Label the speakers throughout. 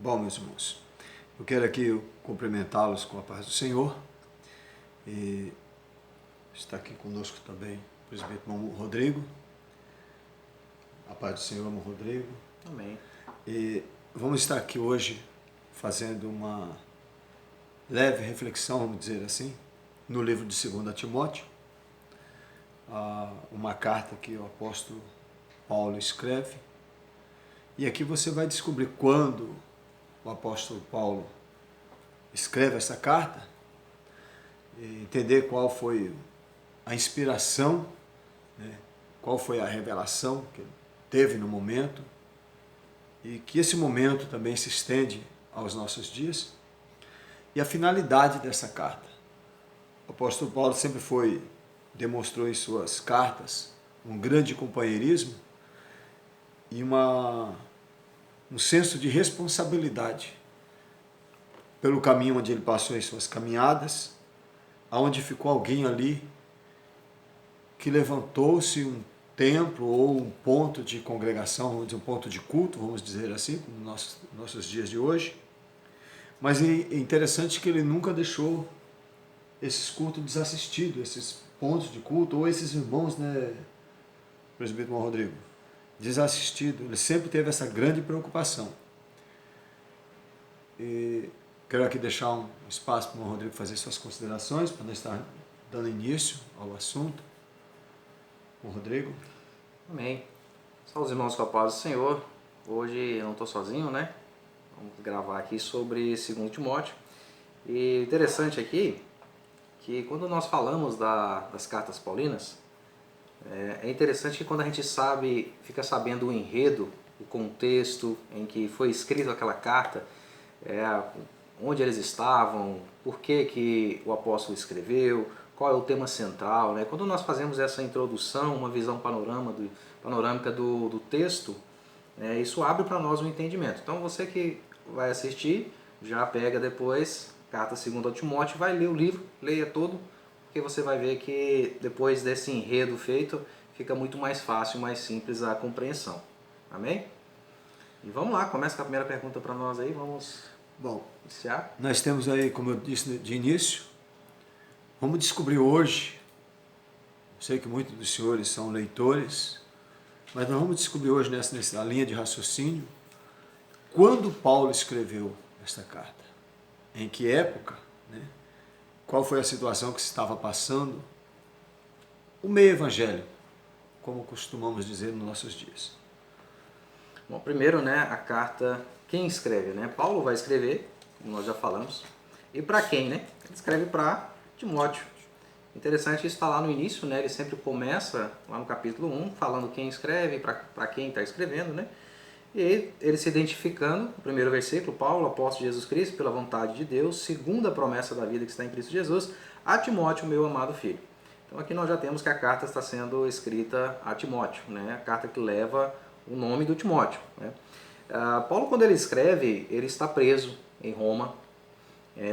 Speaker 1: Bom, meus irmãos, eu quero aqui cumprimentá-los com a paz do Senhor e está aqui conosco também o presbítero irmão Rodrigo. A paz do Senhor, irmão Rodrigo.
Speaker 2: Amém.
Speaker 1: E vamos estar aqui hoje fazendo uma leve reflexão, vamos dizer assim, no livro de 2 Timóteo, uma carta que o apóstolo Paulo escreve. E aqui você vai descobrir quando o apóstolo Paulo escreve essa carta, e entender qual foi a inspiração, né? Qual foi a revelação que ele teve no momento, e que esse momento também se estende aos nossos dias, e a finalidade dessa carta. O apóstolo Paulo sempre demonstrou em suas cartas um grande companheirismo e um senso de responsabilidade pelo caminho onde ele passou em suas caminhadas, aonde ficou alguém ali que levantou-se um templo ou um ponto de congregação, vamos dizer, um ponto de culto, vamos dizer assim, como nossos dias de hoje. Mas é interessante que ele nunca deixou esses cultos desassistidos, esses pontos de culto, ou esses irmãos, né, presbítero Rodrigo, desassistido. Ele sempre teve essa grande preocupação. E quero aqui deixar um espaço para o irmão Rodrigo fazer suas considerações, para nós estar dando início ao assunto. O Rodrigo.
Speaker 2: Amém. Salve os irmãos com a paz do Senhor. Hoje eu não estou sozinho, né? Vamos gravar aqui sobre 2 Timóteo. E interessante aqui que quando nós falamos das cartas paulinas, é interessante que quando a gente fica sabendo o enredo, o contexto em que foi escrito aquela carta, onde eles estavam, por que o apóstolo escreveu, qual é o tema central, né? Quando nós fazemos essa introdução, uma visão panorâmica do texto, isso abre para nós um entendimento. Então você que vai assistir, já pega depois carta 2 Timóteo, vai ler o livro, leia todo, porque você vai ver que depois desse enredo feito, fica muito mais fácil, mais simples a compreensão. Amém? E vamos lá, começa com a primeira pergunta para nós aí, vamos iniciar.
Speaker 1: Nós temos aí, como eu disse de início, vamos descobrir hoje, sei que muitos dos senhores são leitores, mas nós vamos descobrir hoje nessa linha de raciocínio, quando Paulo escreveu esta carta, em que época, né? Qual foi a situação que se estava passando, o meio evangélico, como costumamos dizer nos nossos dias.
Speaker 2: Bom, primeiro, né, a carta, quem escreve, né? Paulo vai escrever, como nós já falamos, e para quem, né? Ele escreve para Timóteo. Interessante, isso está lá no início, né? Ele sempre começa lá no capítulo 1, falando quem escreve, para quem está escrevendo, né? E ele se identificando, no primeiro versículo, Paulo, apóstolo de Jesus Cristo, pela vontade de Deus, segundo a promessa da vida que está em Cristo Jesus, a Timóteo, meu amado filho. Então aqui nós já temos que a carta está sendo escrita a Timóteo, né? A carta que leva o nome do Timóteo, né? Paulo, quando ele escreve, ele está preso em Roma.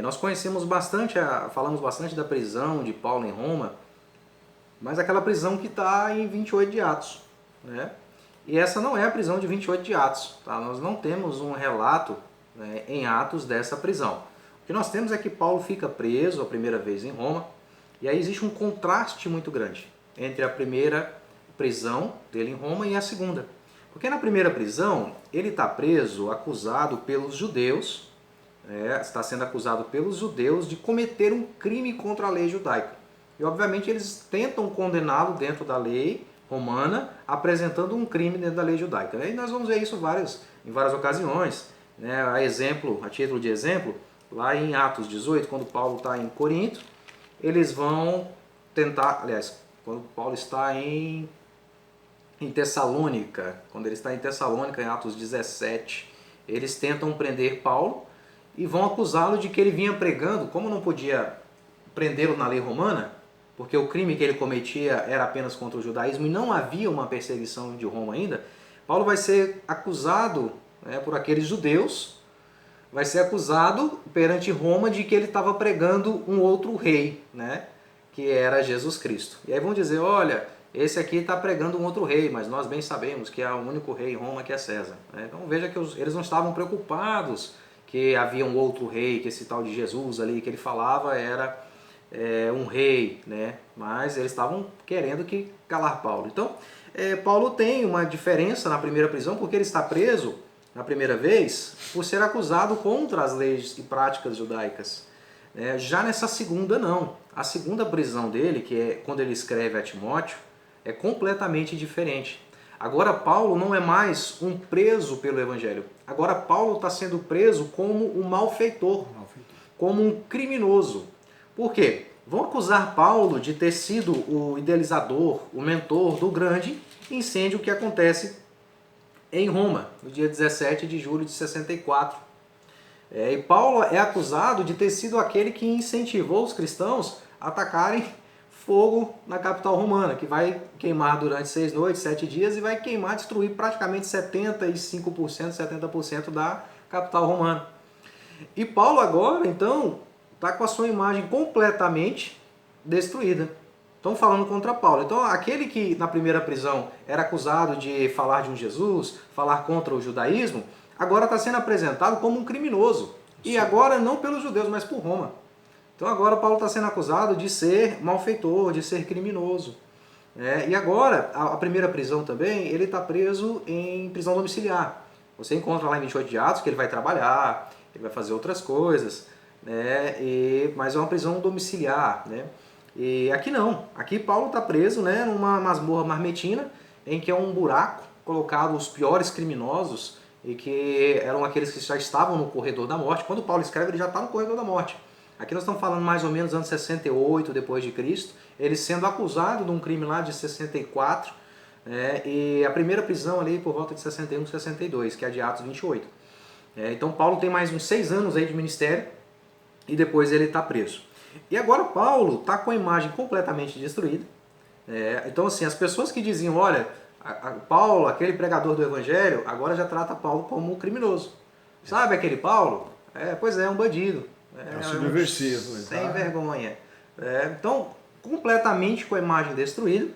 Speaker 2: Nós conhecemos bastante, falamos bastante da prisão de Paulo em Roma, mas aquela prisão que está em 28 de Atos, né? E essa não é a prisão de 28 de Atos, tá? Nós não temos um relato, né, em Atos dessa prisão. O que nós temos é que Paulo fica preso a primeira vez em Roma, e aí existe um contraste muito grande entre a primeira prisão dele em Roma e a segunda. Porque na primeira prisão, ele está preso, acusado pelos judeus, está sendo acusado pelos judeus de cometer um crime contra a lei judaica. E obviamente eles tentam condená-lo dentro da lei romana, apresentando um crime dentro da lei judaica. E nós vamos ver isso em várias ocasiões, né? A título de exemplo, lá em Atos 18, quando Paulo está em Corinto, eles vão tentar, aliás, quando Paulo está em Tessalônica, quando ele está em Tessalônica, em Atos 17, eles tentam prender Paulo e vão acusá-lo de que ele vinha pregando, como não podia prendê-lo na lei romana, porque o crime que ele cometia era apenas contra o judaísmo e não havia uma perseguição de Roma ainda. Paulo vai ser acusado, né, por aqueles judeus, vai ser acusado perante Roma de que ele estava pregando um outro rei, né, que era Jesus Cristo. E aí vão dizer, olha, esse aqui está pregando um outro rei, mas nós bem sabemos que é o único rei em Roma que é César. Então veja que eles não estavam preocupados que havia um outro rei, que esse tal de Jesus ali que ele falava era um rei, né? Mas eles estavam querendo que calar Paulo. Então Paulo tem uma diferença na primeira prisão porque ele está preso na primeira vez por ser acusado contra as leis e práticas judaicas. Já nessa segunda não. A segunda prisão dele, que é quando ele escreve a Timóteo, é completamente diferente. Agora Paulo não é mais um preso pelo Evangelho. Agora Paulo está sendo preso como um malfeitor, como um criminoso. Por quê? Vão acusar Paulo de ter sido o idealizador, o mentor do grande incêndio que acontece em Roma, no dia 17 de julho de 64. E Paulo é acusado de ter sido aquele que incentivou os cristãos a atacarem fogo na capital romana, que vai queimar durante 6 noites, 7 dias e vai queimar, destruir praticamente 75%, 70% da capital romana. E Paulo agora, então, está com a sua imagem completamente destruída. Estão falando contra Paulo. Então, aquele que na primeira prisão era acusado de falar de um Jesus, falar contra o judaísmo, agora está sendo apresentado como um criminoso. E agora não pelos judeus, mas por Roma. Então agora Paulo está sendo acusado de ser malfeitor, de ser criminoso. E agora, a primeira prisão também, ele está preso em prisão domiciliar. Você encontra lá em 28 de Atos que ele vai trabalhar, ele vai fazer outras coisas, mas é uma prisão domiciliar. E aqui não. Aqui Paulo está preso numa masmorra marmetina, em que é um buraco colocado os piores criminosos, e que eram aqueles que já estavam no corredor da morte. Quando Paulo escreve, ele já está no corredor da morte. Aqui nós estamos falando mais ou menos anos 68 depois de Cristo, ele sendo acusado de um crime lá de 64, e a primeira prisão ali por volta de 61, 62, que é a de Atos 28. Então Paulo tem mais uns 6 anos aí de ministério e depois ele está preso. E agora Paulo está com a imagem completamente destruída. Então assim, as pessoas que diziam, olha, Paulo, aquele pregador do evangelho, agora já trata Paulo como um criminoso. Sabe aquele Paulo? Pois é, um bandido.
Speaker 1: É subversivo.
Speaker 2: Sem vergonha. Então, completamente com a imagem destruída.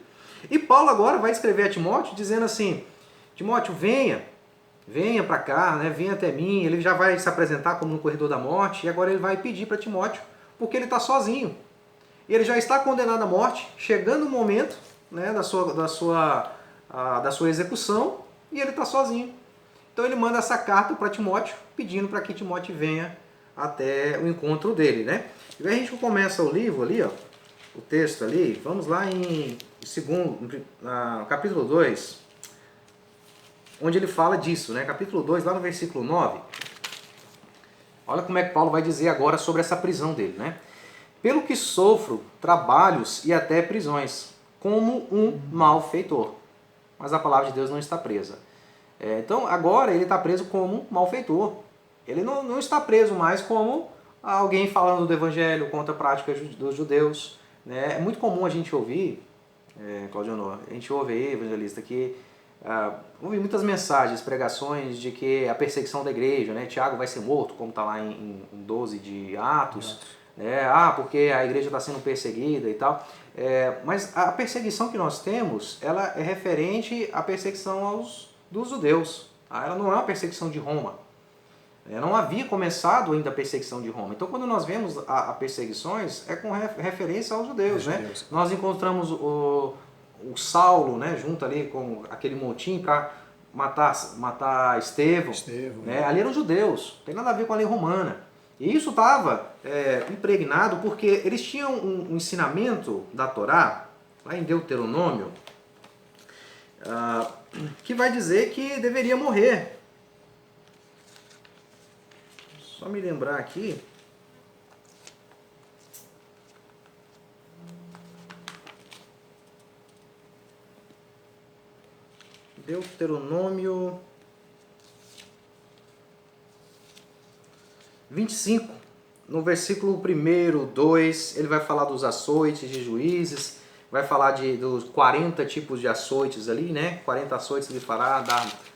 Speaker 2: E Paulo agora vai escrever a Timóteo dizendo assim, Timóteo, venha para cá, venha até mim. Ele já vai se apresentar como no corredor da morte e agora ele vai pedir para Timóteo, porque ele está sozinho. E ele já está condenado à morte, chegando o momento da sua execução e ele está sozinho. Então ele manda essa carta para Timóteo, pedindo para que Timóteo venha até o encontro dele, E a gente começa o livro ali, ó, o texto ali, vamos lá no capítulo 2, onde ele fala disso, Capítulo 2, lá no versículo 9. Olha como é que Paulo vai dizer agora sobre essa prisão dele, Pelo que sofro trabalhos e até prisões, como um malfeitor. Mas a palavra de Deus não está presa. Então agora ele está preso como malfeitor. Ele não está preso mais como alguém falando do evangelho contra a prática dos judeus. É muito comum a gente ouvir, Claudio Honor, a gente ouve aí, evangelista, que ouve muitas mensagens, pregações de que a perseguição da igreja, Tiago vai ser morto, como está lá em 12 de Atos, porque a igreja está sendo perseguida e tal. Mas a perseguição que nós temos, ela é referente à perseguição dos judeus. Ela não é uma perseguição de Roma. Não havia começado ainda a perseguição de Roma. Então, quando nós vemos a perseguições, é com referência aos judeus. Nós encontramos o Saulo, junto ali com aquele motim para matar Estevão. Ali eram judeus, não tem nada a ver com a lei romana. E isso estava impregnado porque eles tinham um ensinamento da Torá, lá em Deuteronômio, que vai dizer que deveria morrer. Só me lembrar aqui. Deuteronômio 25, no versículo 1, 2, ele vai falar dos açoites de juízes, vai falar dos 40 tipos de açoites ali, 40 açoites ele fará,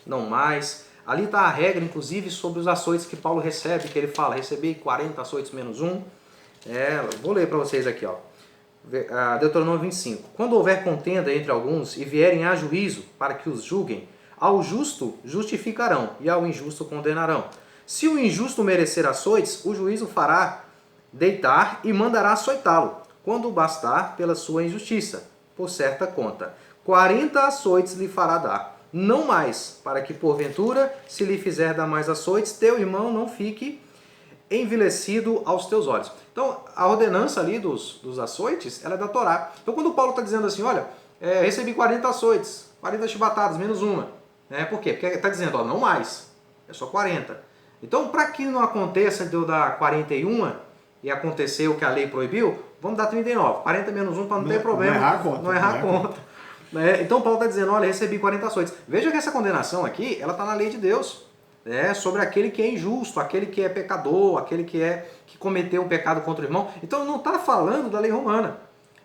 Speaker 2: não mais. Ali está a regra, inclusive, sobre os açoites que Paulo recebe, que ele fala, recebi 40 açoites menos um. Vou ler para vocês aqui, ó. Deuteronômio 25. Quando houver contenda entre alguns e vierem a juízo para que os julguem, ao justo justificarão e ao injusto condenarão. Se o injusto merecer açoites, o juízo fará deitar e mandará açoitá-lo, quando bastar pela sua injustiça, por certa conta. 40 açoites lhe fará dar, não mais, para que porventura, se lhe fizer dar mais açoites, teu irmão não fique envelhecido aos teus olhos. Então, a ordenança ali dos açoites, ela é da Torá. Então, quando o Paulo está dizendo assim, olha, recebi 40 açoites, 40 chibatadas, menos uma. Por quê? Porque ele está dizendo, ó, não mais, é só 40. Então, para que não aconteça de eu dar 41 e acontecer o que a lei proibiu, vamos dar 39. 40 menos 1 para não ter problema.
Speaker 1: Não errar a conta.
Speaker 2: Não errar a conta. Então, Paulo está dizendo, olha, recebi 40 açoites. Veja que essa condenação aqui, ela está na lei de Deus. Sobre aquele que é injusto, aquele que é pecador, aquele que cometeu um pecado contra o irmão. Então não está falando da lei romana.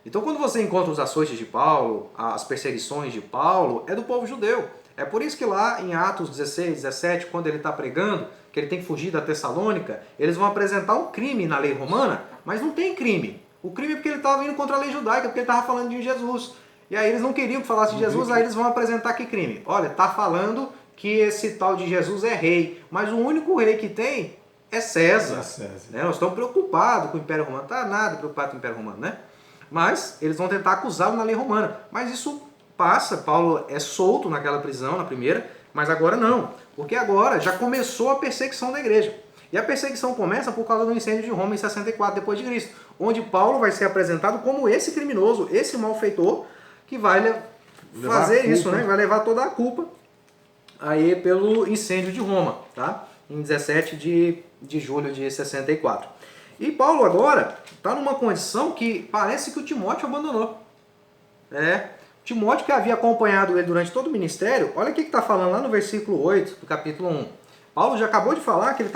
Speaker 2: Então quando você encontra os açoites de Paulo, as perseguições de Paulo, é do povo judeu. É por isso que lá em Atos 16, 17, quando ele está pregando, que ele tem que fugir da Tessalônica, eles vão apresentar um crime na lei romana, mas não tem crime. O crime é porque ele estava indo contra a lei judaica, porque ele estava falando de Jesus. E aí eles não queriam que falasse de Jesus, aí eles vão apresentar que crime? Olha, está falando que esse tal de Jesus é rei, mas o único rei que tem é César. Nós estamos preocupados com o Império Romano, não está nada preocupado com o Império Romano, né? Mas eles vão tentar acusá-lo na lei romana. Mas isso passa, Paulo é solto naquela prisão, na primeira, mas agora não, porque agora já começou a perseguição da igreja. E a perseguição começa por causa do incêndio de Roma em 64 depois de Cristo, onde Paulo vai ser apresentado como esse criminoso, esse malfeitor, que vai fazer isso, né? Vai levar toda a culpa aí pelo incêndio de Roma, tá? Em 17 de julho de 64. E Paulo agora está numa condição que parece que o Timóteo abandonou. Timóteo, que havia acompanhado ele durante todo o ministério, olha o que está falando lá no versículo 8 do capítulo 1. Paulo já acabou de falar que ele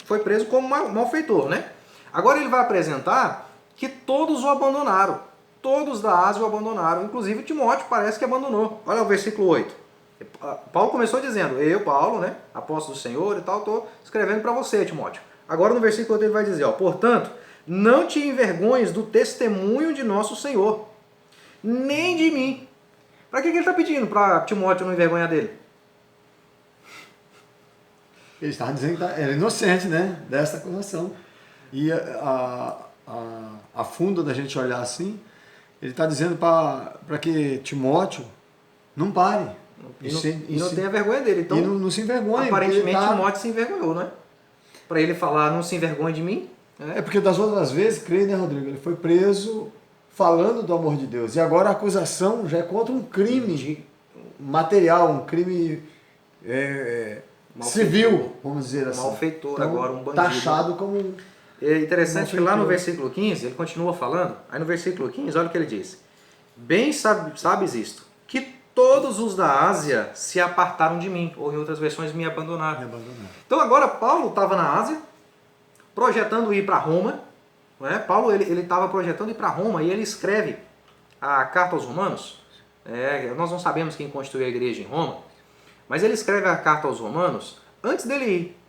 Speaker 2: foi preso como malfeitor, né? Agora ele vai apresentar que todos o abandonaram. Todos da Ásia o abandonaram, inclusive Timóteo parece que abandonou. Olha o versículo 8. Paulo começou dizendo, eu, Paulo, né, apóstolo do Senhor e tal, estou escrevendo para você, Timóteo. Agora no versículo 8 ele vai dizer, portanto, não te envergonhes do testemunho de nosso Senhor, nem de mim. Para que ele está pedindo para Timóteo não envergonhar dele?
Speaker 1: Ele estava dizendo que era inocente, né, dessa acusação. E a fundo da gente olhar assim, ele está dizendo para que Timóteo não pare.
Speaker 2: E não tenha vergonha dele. Então,
Speaker 1: e não se envergonhe.
Speaker 2: Aparentemente Timóteo se envergonhou, né? Para ele falar, não se envergonhe de mim.
Speaker 1: É porque das outras vezes, creio, né, Rodrigo? Ele foi preso falando do amor de Deus. E agora a acusação já é contra um crime material, um crime civil, vamos dizer assim.
Speaker 2: Malfeitor, então, agora um bandido.
Speaker 1: Taxado como
Speaker 2: É interessante que lá no versículo 15, ele continua falando, aí no versículo 15, olha o que ele diz. Bem sabes isto, que todos os da Ásia se apartaram de mim, ou em outras versões, me abandonaram. Então agora Paulo estava na Ásia, projetando ir para Roma. Não é? Paulo ele estava projetando ir para Roma e ele escreve a carta aos Romanos. Nós não sabemos quem constituiu a igreja em Roma, mas ele escreve a carta aos Romanos antes dele ir.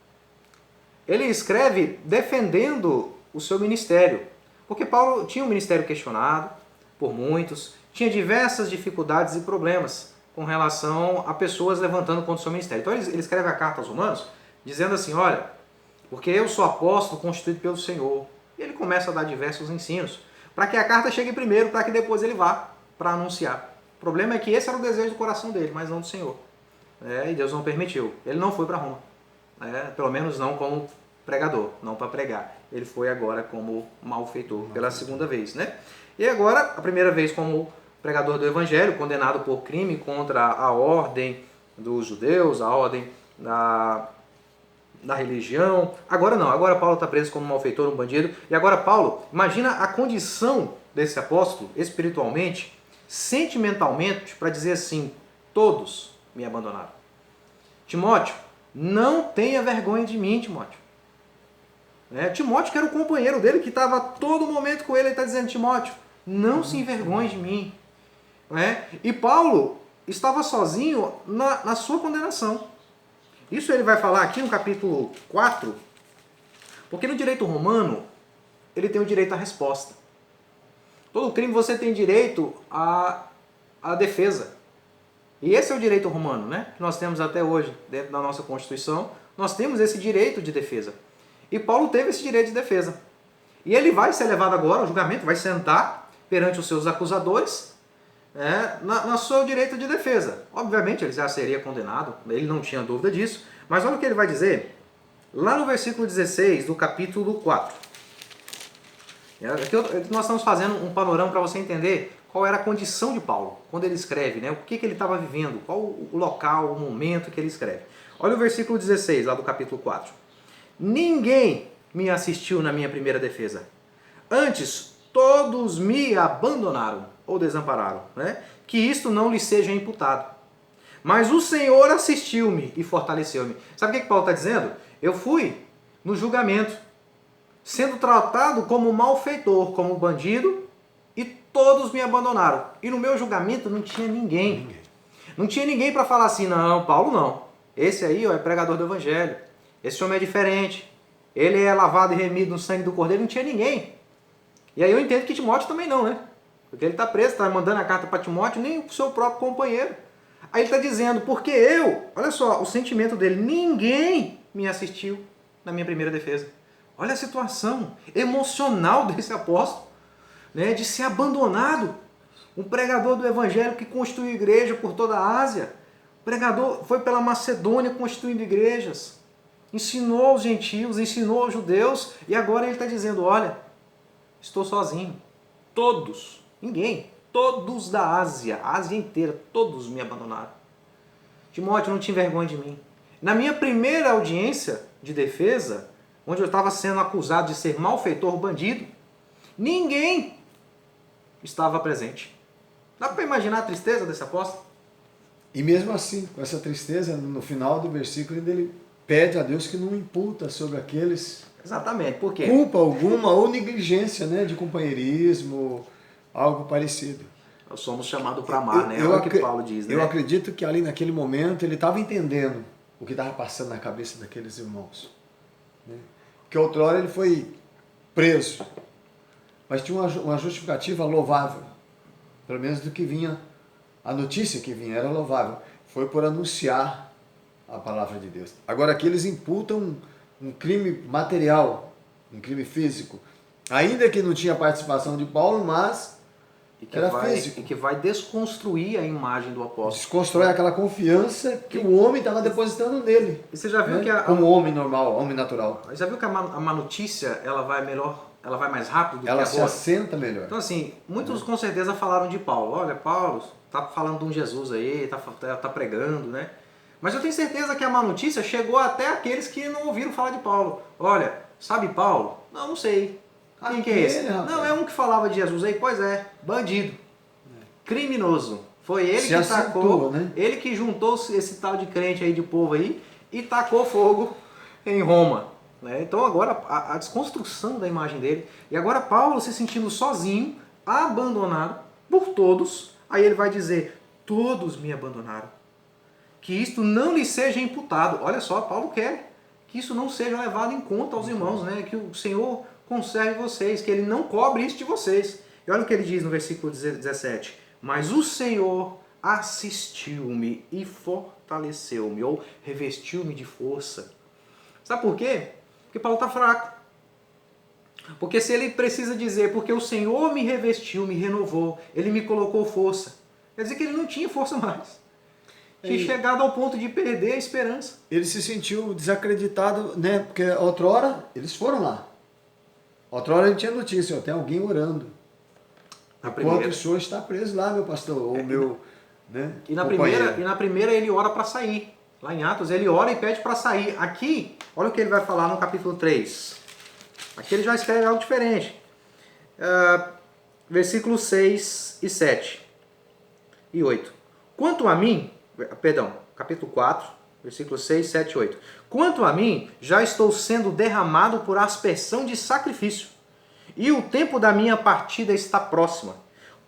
Speaker 2: Ele escreve defendendo o seu ministério, porque Paulo tinha um ministério questionado por muitos, tinha diversas dificuldades e problemas com relação a pessoas levantando contra o seu ministério. Então ele escreve a carta aos Romanos dizendo assim, olha, porque eu sou apóstolo constituído pelo Senhor. E ele começa a dar diversos ensinos, para que a carta chegue primeiro, para que depois ele vá para anunciar. O problema é que esse era o desejo do coração dele, mas não do Senhor. E Deus não permitiu. Ele não foi para Roma. Pelo menos não como pregador, não para pregar. Ele foi agora como malfeitor, pela segunda vez. Né? E agora, a primeira vez como pregador do Evangelho, condenado por crime contra a ordem dos judeus, a ordem da religião. Agora não, agora Paulo está preso como malfeitor, um bandido. E agora Paulo, imagina a condição desse apóstolo, espiritualmente, sentimentalmente, para dizer assim, todos me abandonaram. Timóteo, não tenha vergonha de mim, Timóteo. Timóteo, que era o companheiro dele, que estava a todo momento com ele está dizendo, Timóteo, não se envergonhe de mim. E Paulo estava sozinho na sua condenação. Isso ele vai falar aqui no capítulo 4, porque no direito romano, ele tem o direito à resposta. Todo crime você tem direito à defesa. E esse é o direito romano, né? Que nós temos até hoje, dentro da nossa Constituição, nós temos esse direito de defesa. E Paulo teve esse direito de defesa. E ele vai ser levado agora ao julgamento, vai sentar perante os seus acusadores, no seu direito de defesa. Obviamente ele já seria condenado, ele não tinha dúvida disso, mas olha o que ele vai dizer lá no versículo 16 do capítulo 4. Aqui nós estamos fazendo um panorama para você entender qual era a condição de Paulo, quando ele escreve, né? O que ele estava vivendo, qual o local, o momento que ele escreve. Olha o versículo 16 lá do capítulo 4. Ninguém me assistiu na minha primeira defesa. Antes, todos me abandonaram ou desampararam, né? Que isto não lhe seja imputado. Mas o Senhor assistiu-me e fortaleceu-me. Sabe o que Paulo está dizendo? Eu fui no julgamento, sendo tratado como malfeitor, como bandido, e todos me abandonaram. E no meu julgamento não tinha ninguém. Não tinha ninguém para falar assim, não, Paulo não. Esse aí é pregador do evangelho. Esse homem é diferente. Ele é lavado e remido no sangue do Cordeiro. Não tinha ninguém. E aí eu entendo que Timóteo também não, né? Porque ele está preso, está mandando a carta para Timóteo, nem o seu próprio companheiro. Aí ele está dizendo, porque olha só, o sentimento dele, ninguém me assistiu na minha primeira defesa. Olha a situação emocional desse apóstolo, né, de ser abandonado. Um pregador do evangelho que construiu igreja por toda a Ásia. O pregador foi pela Macedônia construindo igrejas. Ensinou aos gentios, ensinou aos judeus. E agora ele está dizendo, olha, estou sozinho. Todos, ninguém, todos da Ásia, a Ásia inteira, todos me abandonaram. Timóteo, não tinha vergonha de mim. Na minha primeira audiência de defesa, onde eu estava sendo acusado de ser malfeitor, bandido, ninguém estava presente. Dá para imaginar a tristeza desse apóstolo?
Speaker 1: E mesmo assim, com essa tristeza, no final do versículo, ele pede a Deus que não imputa sobre aqueles...
Speaker 2: Exatamente, por quê?
Speaker 1: Culpa alguma ou negligência, né, de companheirismo, algo parecido.
Speaker 2: Nós somos chamados para amar, né? É o que Paulo diz, né?
Speaker 1: Eu acredito que ali naquele momento ele estava entendendo o que estava passando na cabeça daqueles irmãos. Né? Que outrora ele foi preso, mas tinha uma justificativa louvável, pelo menos do que vinha, a notícia que vinha era louvável, foi por anunciar a palavra de Deus. Agora aqui eles imputam um crime material, um crime físico, ainda que não tinha participação de Paulo, mas era físico.
Speaker 2: E que vai desconstruir a imagem do apóstolo.
Speaker 1: Desconstrói aquela confiança que o homem estava depositando nele.
Speaker 2: E você já viu, né?
Speaker 1: Como homem normal, homem natural.
Speaker 2: Já viu que a má notícia ela vai melhor, ela vai mais rápido do que a boa?
Speaker 1: Ela se assenta melhor.
Speaker 2: Então assim, muitos com certeza falaram de Paulo. Olha, Paulo tá falando de um Jesus aí, tá pregando, né? Mas eu tenho certeza que a má notícia chegou até aqueles que não ouviram falar de Paulo. Olha, sabe Paulo? Não sei. Quem que é esse? Não, é um que falava de Jesus aí. Pois é, bandido. Criminoso. Foi ele que tacou, né? Ele que juntou esse tal de crente aí, de povo aí, e tacou fogo em Roma. Né? Então agora a desconstrução da imagem dele. E agora Paulo se sentindo sozinho, abandonado por todos. Aí ele vai dizer, todos me abandonaram. Que isto não lhe seja imputado. Olha só, Paulo quer que isso não seja levado em conta aos irmãos, né? Que o Senhor conserve vocês, que Ele não cobre isso de vocês. E olha o que ele diz no versículo 17. Mas o Senhor assistiu-me e fortaleceu-me, ou revestiu-me de força. Sabe por quê? Porque Paulo está fraco. Porque se ele precisa dizer, porque o Senhor me revestiu, me renovou, Ele me colocou força, quer dizer que ele não tinha força mais. Tinha chegado ao ponto de perder a esperança.
Speaker 1: Ele se sentiu desacreditado, né? Porque outrora eles foram lá. Outrora ele tinha notícia, tem alguém orando. Enquanto o senhor está preso lá, meu pastor, ou meu... Né,
Speaker 2: e na primeira ele ora para sair. Lá em Atos ele ora e pede para sair. Aqui, olha o que ele vai falar no capítulo 3. Aqui ele já escreve algo diferente. Versículos 6 e 7 e 8. Quanto a mim... Perdão, capítulo 4, versículos 6, 7 e 8. Quanto a mim, já estou sendo derramado por aspersão de sacrifício, e o tempo da minha partida está próxima.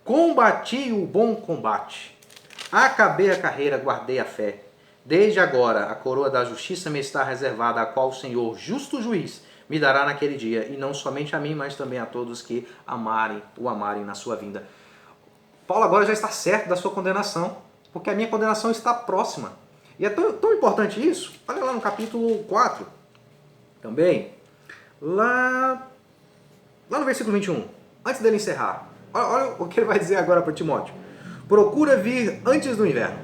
Speaker 2: Combati o bom combate. Acabei a carreira, guardei a fé. Desde agora, a coroa da justiça me está reservada, a qual o Senhor, justo juiz, me dará naquele dia, e não somente a mim, mas também a todos que o amarem na sua vinda. Paulo agora já está certo da sua condenação, porque a minha condenação está próxima. E é tão importante isso, olha lá no capítulo 4, também, lá no versículo 21, antes dele encerrar, olha o que ele vai dizer agora para Timóteo. Procura vir antes do inverno.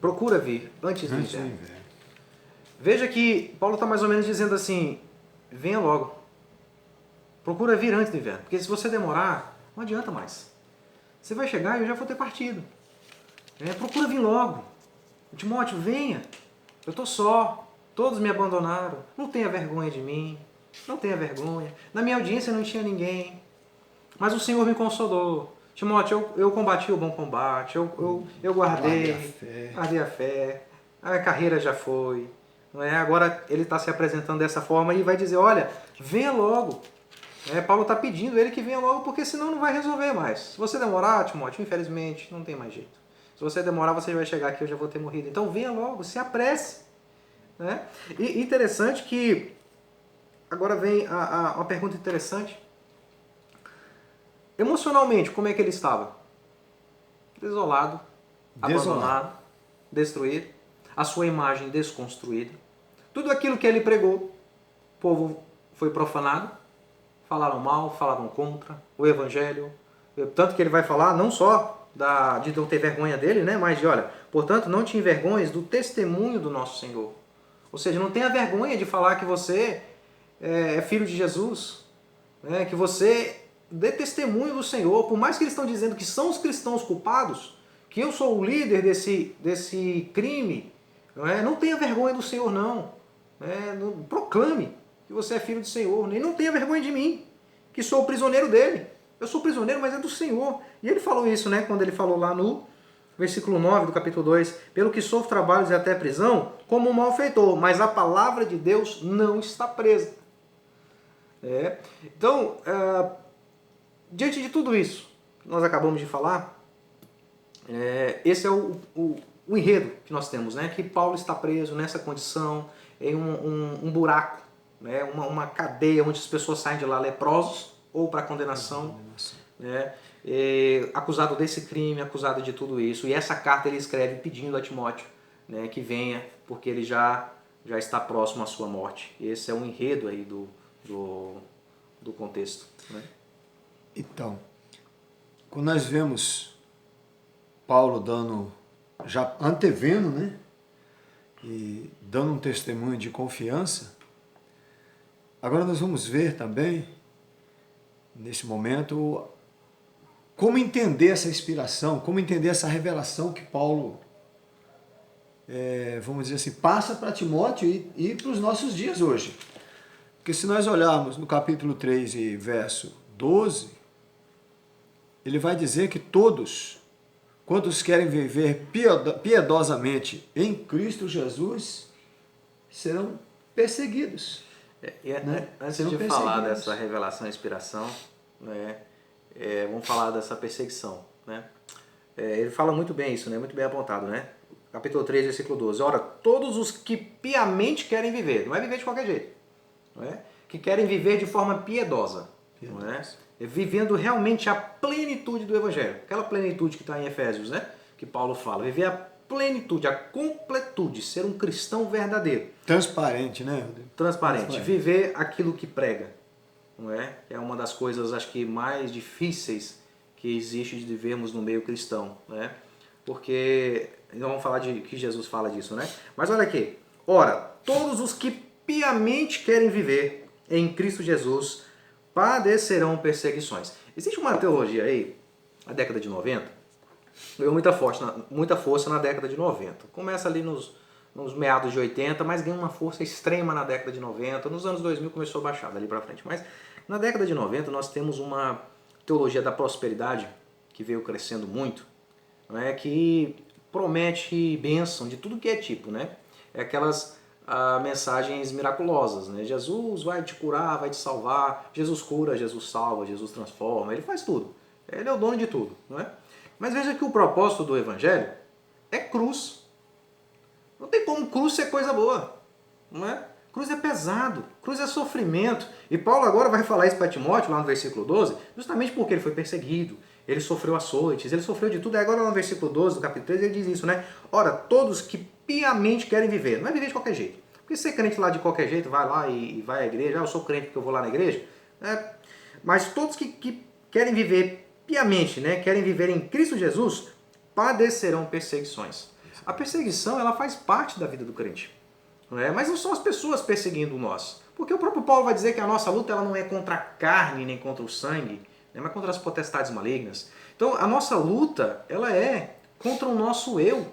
Speaker 2: Procura vir antes do inverno. Veja que Paulo está mais ou menos dizendo assim, venha logo. Procura vir antes do inverno, porque se você demorar, não adianta mais. Você vai chegar e eu já vou ter partido. Procura vir logo. Timóteo, venha. Eu estou só. Todos me abandonaram. Não tenha vergonha de mim. Não tenha vergonha. Na minha audiência não tinha ninguém. Mas o Senhor me consolou. Timóteo, eu combati o bom combate. Eu guardei a fé. A carreira já foi. Não é? Agora ele está se apresentando dessa forma e vai dizer, olha, venha logo. Paulo está pedindo ele que venha logo, porque senão não vai resolver mais. Se você demorar, Timóteo, infelizmente, não tem mais jeito. Se você demorar, você vai chegar aqui, eu já vou ter morrido. Então venha logo, se apresse. Né? E interessante que, agora vem uma pergunta interessante. Emocionalmente, como é que ele estava? Desolado, abandonado, destruído, a sua imagem desconstruída. Tudo aquilo que ele pregou, o povo foi profanado, falaram mal, falaram contra o evangelho. Tanto que ele vai falar não só de não ter vergonha dele, né? Mas de, olha, portanto, não te envergonhes do testemunho do nosso Senhor. Ou seja, não tenha vergonha de falar que você é filho de Jesus, né? Que você dê testemunho do Senhor, por mais que eles estão dizendo que são os cristãos culpados, que eu sou o líder desse crime, não tenha vergonha do Senhor, não. Proclame que você é filho do Senhor, e não tenha vergonha de mim, que sou o prisioneiro dele. Eu sou prisioneiro, mas é do Senhor. E ele falou isso, quando ele falou lá no versículo 9 do capítulo 2, pelo que sofro trabalhos e até prisão, como um malfeitor, mas a palavra de Deus não está presa. Então, diante de tudo isso que nós acabamos de falar, esse é o enredo que nós temos, que Paulo está preso nessa condição, em um buraco, uma cadeia onde as pessoas saem de lá leprosos ou para condenação, acusado desse crime, acusado de tudo isso. E essa carta ele escreve pedindo a Timóteo que venha, porque ele já está próximo à sua morte. E esse é o enredo aí do contexto.
Speaker 1: Então, quando nós vemos Paulo já antevendo, e dando um testemunho de confiança, agora nós vamos ver também, nesse momento, como entender essa inspiração, como entender essa revelação que Paulo, vamos dizer assim, passa para Timóteo e para os nossos dias hoje. Porque se nós olharmos no capítulo 3 e verso 12, ele vai dizer que todos, quantos querem viver piedosamente em Cristo Jesus, serão perseguidos.
Speaker 2: Antes de falar dessa revelação e inspiração, vamos falar dessa perseguição. Ele fala muito bem isso, muito bem apontado. Capítulo 3, versículo 12. Ora, todos os que piamente querem viver, não é viver de qualquer jeito, que querem viver de forma piedosa, vivendo realmente a plenitude do Evangelho. Aquela plenitude que está em Efésios, que Paulo fala. Viver a plenitude, a completude, ser um cristão verdadeiro.
Speaker 1: Transparente,
Speaker 2: Transparente. Viver aquilo que prega. É uma das coisas, acho que, mais difíceis que existe de vivermos no meio cristão. Porque, não vamos falar de que Jesus fala disso, Mas olha aqui. Ora, todos os que piamente querem viver em Cristo Jesus padecerão perseguições. Existe uma teologia aí, na década de 90, ganhou muita força na década de 90. Começa ali nos meados de 80, mas ganha uma força extrema na década de 90. Nos anos 2000 começou a baixar dali para frente. Mas na década de 90 nós temos uma teologia da prosperidade que veio crescendo muito, que promete bênção de tudo que é tipo. É aquelas mensagens miraculosas, Jesus vai te curar, vai te salvar, Jesus cura, Jesus salva, Jesus transforma, ele faz tudo, ele é o dono de tudo, Mas veja que o propósito do Evangelho é cruz. Não tem como cruz ser coisa boa. não é? Cruz é pesado, cruz é sofrimento. E Paulo agora vai falar isso para Timóteo, lá no versículo 12, justamente porque ele foi perseguido, ele sofreu açoites, ele sofreu de tudo. E agora no versículo 12 do capítulo 13 ele diz isso, né? Ora, todos que piamente querem viver, não é viver de qualquer jeito. Porque ser crente lá de qualquer jeito, vai lá e vai à igreja, eu sou crente porque eu vou lá na igreja, né? Mas todos que querem viver piamente, né? Querem viver em Cristo Jesus, padecerão perseguições. A perseguição, ela faz parte da vida do crente. Não é? Mas não são as pessoas perseguindo nós. Porque o próprio Paulo vai dizer que a nossa luta ela não é contra a carne nem contra o sangue, né? Mas contra as potestades malignas. Então a nossa luta ela é contra o nosso eu,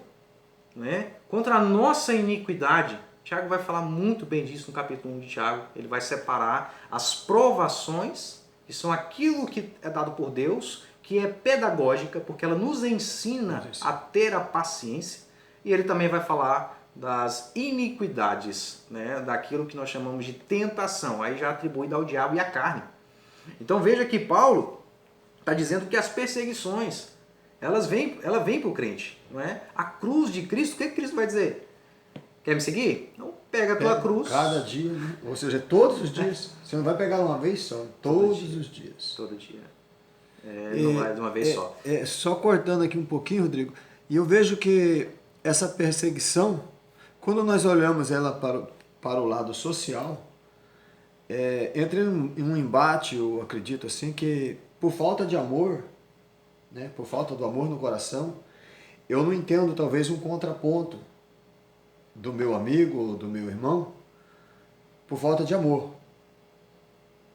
Speaker 2: né? Contra a nossa iniquidade. Tiago vai falar muito bem disso no capítulo 1 de Tiago. Ele vai separar as provações, que são aquilo que é dado por Deus, que é pedagógica, porque ela nos ensina a ter a paciência. E ele também vai falar das iniquidades, né? Daquilo que nós chamamos de tentação, aí já atribuído ao diabo e à carne. Então veja que Paulo está dizendo que as perseguições, ela vem para o crente. Não é? A cruz de Cristo, o que Cristo vai dizer? Quer me seguir? Então pega a tua cruz.
Speaker 1: Cada dia, né? Ou seja, todos os dias. Você não vai pegar uma vez só, todos os dias.
Speaker 2: Todo dia. Não vai de uma vez só.
Speaker 1: Só cortando aqui um pouquinho, Rodrigo, e eu vejo que essa perseguição, quando nós olhamos ela para o lado social, entra em um embate, eu acredito assim, que por falta de amor, né, por falta do amor no coração, eu não entendo talvez um contraponto do meu amigo ou do meu irmão por falta de amor.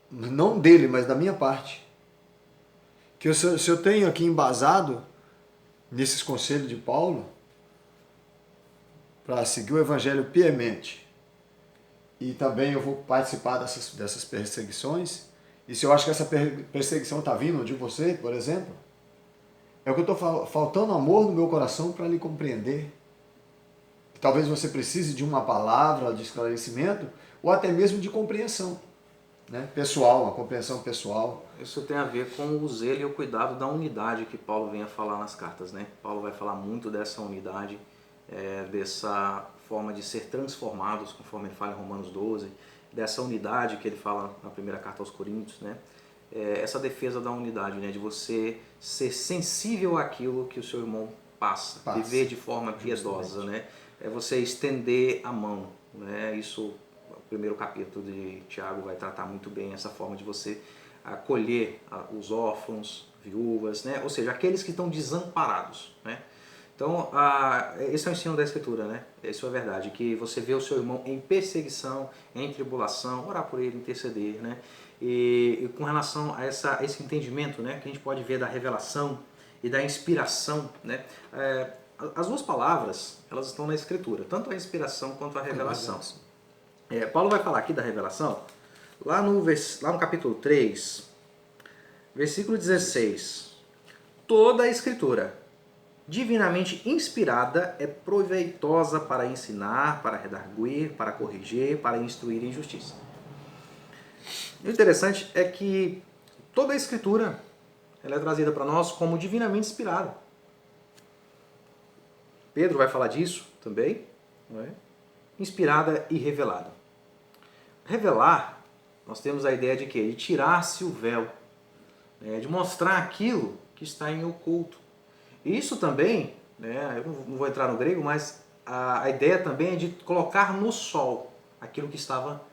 Speaker 1: Não dele, mas da minha parte. Que se eu tenho aqui embasado nesses conselhos de Paulo, para seguir o evangelho piamente, e também eu vou participar dessas perseguições, e se eu acho que essa perseguição está vindo de você, por exemplo, é o que eu estou faltando amor no meu coração para lhe compreender. Talvez você precise de uma palavra de esclarecimento, ou até mesmo de compreensão, né? Pessoal, uma compreensão pessoal.
Speaker 2: Isso tem a ver com o zelo e o cuidado da unidade que Paulo vem a falar nas cartas, né? Paulo vai falar muito dessa unidade, dessa forma de ser transformados, conforme ele fala em Romanos 12, dessa unidade que ele fala na primeira carta aos Coríntios, né? Essa defesa da unidade, né? De você ser sensível àquilo que o seu irmão passa. Viver de forma piedosa, né? É você estender a mão, né? Isso, o primeiro capítulo de Tiago vai tratar muito bem essa forma de você acolher os órfãos, viúvas, né? Ou seja, aqueles que estão desamparados, né? Então, esse é o ensino da Escritura, né? Isso é verdade, que você vê o seu irmão em perseguição, em tribulação, orar por ele, interceder, né? E com relação a esse entendimento, né, que a gente pode ver da revelação e da inspiração, né? As duas palavras, elas estão na Escritura, tanto a inspiração quanto a revelação. Paulo vai falar aqui da revelação, lá no capítulo 3, versículo 16. Toda a Escritura, divinamente inspirada, é proveitosa para ensinar, para redarguir, para corrigir, para instruir em justiça. E o interessante é que toda a Escritura ela é trazida para nós como divinamente inspirada. Pedro vai falar disso também, não é? Inspirada e revelada. Revelar, nós temos a ideia de quê? De tirar-se o véu, né? De mostrar aquilo que está em oculto. E isso também, né? Eu não vou entrar no grego, mas a ideia também é de colocar no sol aquilo que estava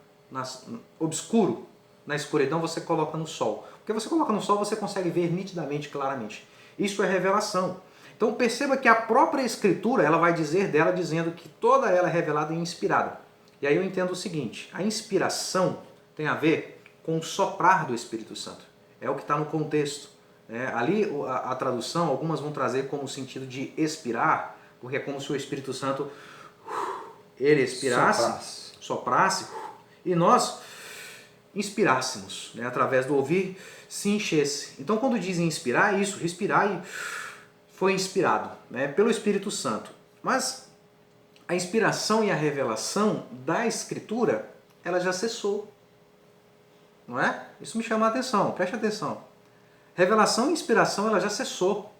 Speaker 2: obscuro. Na escuridão você coloca no sol. Porque você coloca no sol você consegue ver nitidamente, claramente. Isso é revelação. Então perceba que a própria Escritura ela vai dizer dela dizendo que toda ela é revelada e inspirada. E aí eu entendo o seguinte, a inspiração tem a ver com o soprar do Espírito Santo. É o que está no contexto. Ali a tradução, algumas vão trazer como sentido de expirar, porque é como se o Espírito Santo ele expirasse, soprasse, e nós inspirássemos, né? Através do ouvir, se enchesse. Então quando dizem inspirar, é isso, respirar e foi inspirado, né? Pelo Espírito Santo. Mas a inspiração e a revelação da Escritura, ela já cessou. Não é? Isso me chama a atenção, preste atenção. Revelação e inspiração, ela já cessou.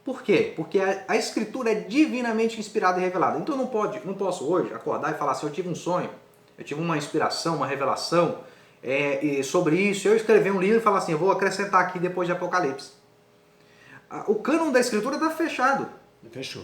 Speaker 2: Por quê? Porque a Escritura é divinamente inspirada e revelada. Então eu não posso hoje acordar e falar assim, eu tive um sonho eu tive uma inspiração, uma revelação sobre isso, eu escrevi um livro e falar assim, eu vou acrescentar aqui depois de Apocalipse. O cânon da Escritura está fechado.
Speaker 1: Fechou.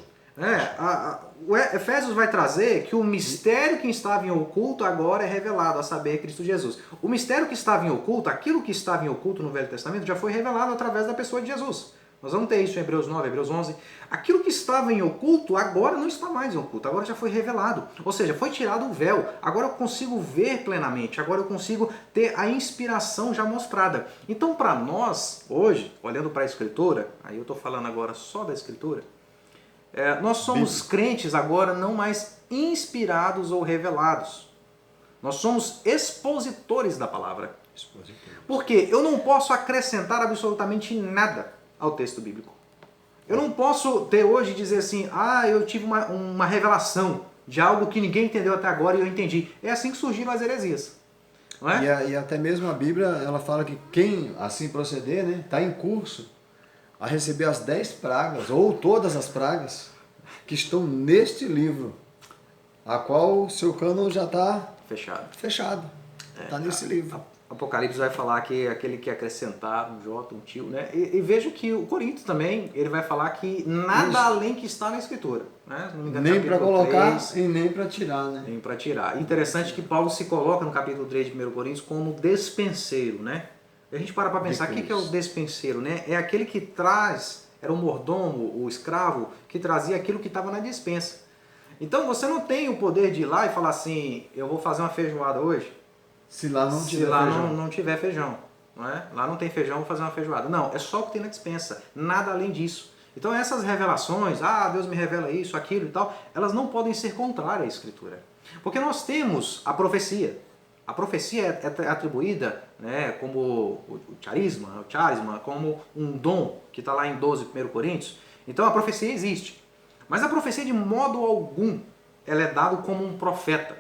Speaker 2: O Efésios vai trazer que o mistério que estava em oculto agora é revelado, a saber, Cristo Jesus. O mistério que estava em oculto, aquilo que estava em oculto no Velho Testamento, já foi revelado através da pessoa de Jesus. Nós vamos ter isso em Hebreus 9, Hebreus 11. Aquilo que estava em oculto, agora não está mais em oculto, agora já foi revelado. Ou seja, foi tirado o véu. Agora eu consigo ver plenamente, agora eu consigo ter a inspiração já mostrada. Então, para nós, hoje, olhando para a Escritura, aí eu estou falando agora só da Escritura, nós somos crentes agora não mais inspirados ou revelados. Nós somos expositores da palavra. Porque eu não posso acrescentar absolutamente nada ao texto bíblico. Eu não posso ter hoje dizer assim, eu tive uma revelação de algo que ninguém entendeu até agora e eu entendi. É assim que surgiram as heresias. Não é?
Speaker 1: E até mesmo a Bíblia, ela fala que quem assim proceder, né, está em curso a receber as 10 pragas, ou todas as pragas, que estão neste livro, a qual o seu cânon já está fechado. Está nesse livro.
Speaker 2: Apocalipse vai falar que aquele que acrescentar um J, um tio, né? E vejo que o Coríntios também, ele vai falar que nada além que está na Escritura. Né? Se não me engano,
Speaker 1: nem para colocar
Speaker 2: 3,
Speaker 1: e nem para tirar, né?
Speaker 2: Nem para tirar. Interessante que Paulo se coloca no capítulo 3 de 1 Coríntios como despenseiro, né? E a gente para pensar, o que é o despenseiro, né? É aquele que traz, era o mordomo, o escravo, que trazia aquilo que estava na despensa. Então você não tem o poder de ir lá e falar assim, eu vou fazer uma feijoada hoje,
Speaker 1: se lá não tiver
Speaker 2: feijão. Não tiver feijão. Não é? Lá não tem feijão, vou fazer uma feijoada. Não, é só o que tem na despensa, nada além disso. Então essas revelações, Deus me revela isso, aquilo e tal, elas não podem ser contrárias à Escritura. Porque nós temos a profecia. A profecia é atribuída, né, como o charisma, como um dom, que está lá em 12, 1 Coríntios. Então a profecia existe. Mas a profecia de modo algum, ela é dada como um profeta.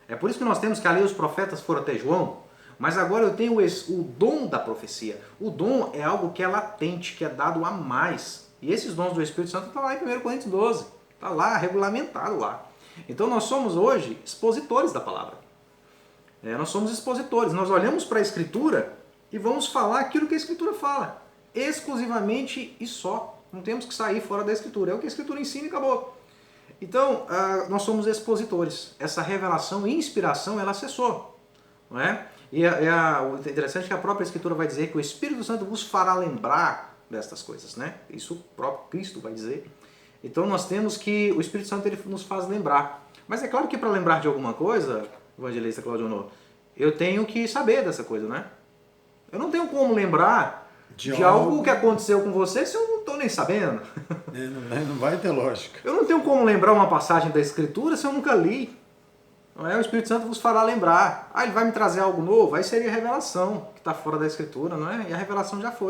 Speaker 2: É por isso que nós temos que ali os profetas foram até João, mas agora eu tenho o dom da profecia. O dom é algo que é latente, que é dado a mais. E esses dons do Espírito Santo estão lá em 1 Coríntios 12. Está lá, regulamentado lá. Então nós somos hoje expositores da palavra. Nós somos expositores. Nós olhamos para a Escritura e vamos falar aquilo que a Escritura fala. Exclusivamente e só. Não temos que sair fora da Escritura. É o que a Escritura ensina e acabou. Então, nós somos expositores. Essa revelação e inspiração, ela cessou. Não é? E o interessante é que a própria Escritura vai dizer que o Espírito Santo vos fará lembrar destas coisas. Né? Isso o próprio Cristo vai dizer. Então, nós temos que o Espírito Santo ele nos faz lembrar. Mas é claro que para lembrar de alguma coisa, evangelista Claudio Honor, eu tenho que saber dessa coisa, né? Eu não tenho como lembrar de algo que aconteceu com você se eu não estou nem sabendo.
Speaker 1: Não vai ter lógica.
Speaker 2: Eu não tenho como lembrar uma passagem da Escritura se eu nunca li. Não é? O Espírito Santo vos fará lembrar. Ele vai me trazer algo novo? Aí seria a revelação, que está fora da Escritura, não é? E a revelação já foi.